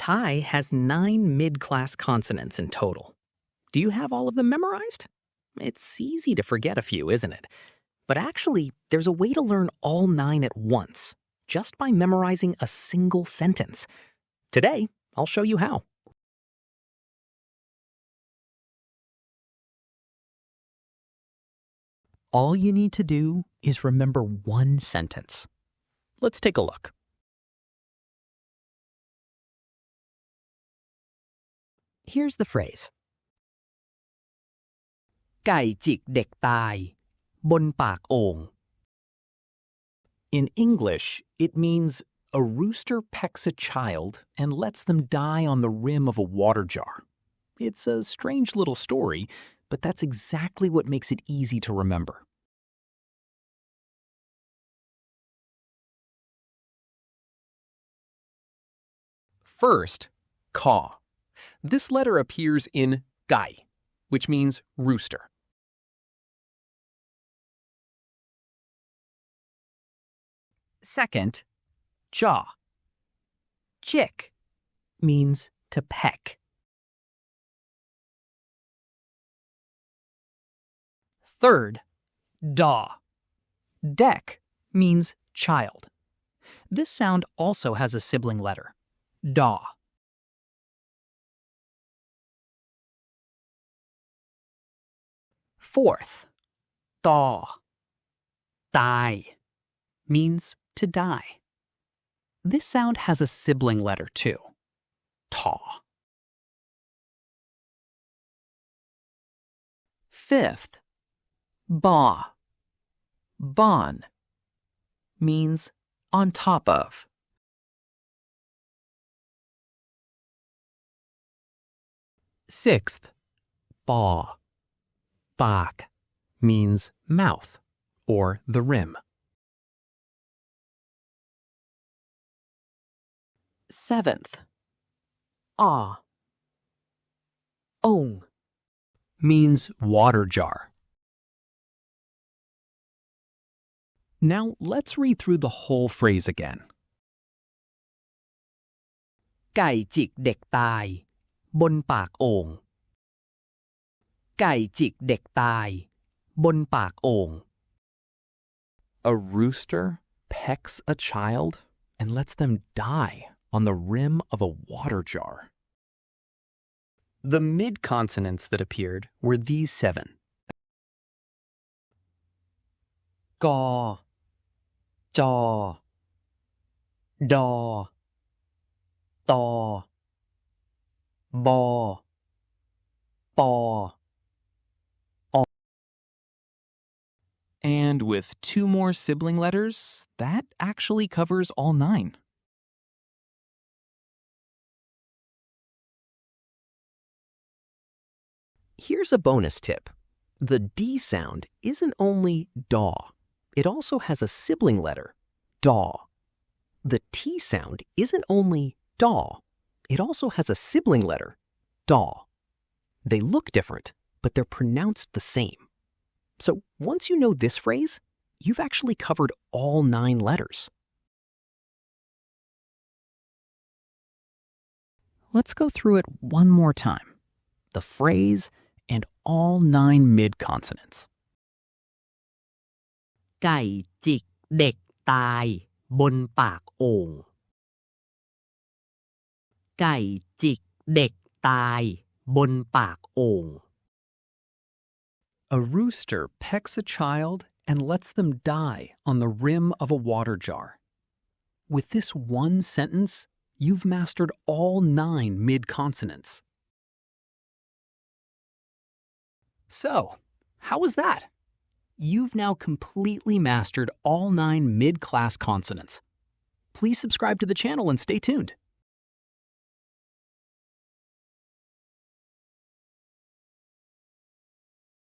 Thai has 9 mid-class consonants in total. Do you have all of them memorized? It's easy to forget a few, isn't it? But actually, there's a way to learn all 9 at once, just by memorizing a single sentence. Today, I'll show you how. All you need to do is remember one sentence. Let's take a look. Here's the phrase. ไก่จิกเด็กตายบนปากโอ่ง In English, it means a rooster pecks a child and lets them die on the rim of a water jar. It's a strange little story, but that's exactly what makes it easy to remember. First, ka. This letter appears in gai, which means rooster. Second, jaw. Chick means to peck. Third, daw. Deck means child. This sound also has a sibling letter, daw. Fourth, thaw. Die means to die. This sound has a sibling letter too, taw. Fifth, baw. Bon means on top of. Sixth, baw. Bak means mouth or the rim. Seventh, ah. Ong means water jar. Now let's read through the whole phrase again. ไก่จิกเด็กตายบนปากโอ่ง ไก่จิกเด็กตายบนปากโอ่ง A rooster pecks a child and lets them die on the rim of a water jar. The mid-consonants that appeared were these 7. Gaw, jaw, daw, thaw, baw, paw. And with 2 more sibling letters, that actually covers all 9. Here's a bonus tip. The D sound isn't only daw. It also has a sibling letter, daw. The T sound isn't only daw. It also has a sibling letter, daw. They look different, but they're pronounced the same. So once you know this phrase, you've actually covered all 9 letters. Let's go through it one more time. The phrase and all 9 mid-consonants. ไก่จิกเด็กตายบนปากโอ่ง ไก่จิกเด็กตายบนปากโอ่ง A rooster pecks a child and lets them die on the rim of a water jar. With this one sentence, you've mastered all 9 mid-consonants. So, how was that? You've now completely mastered all 9 mid-class consonants. Please subscribe to the channel and stay tuned.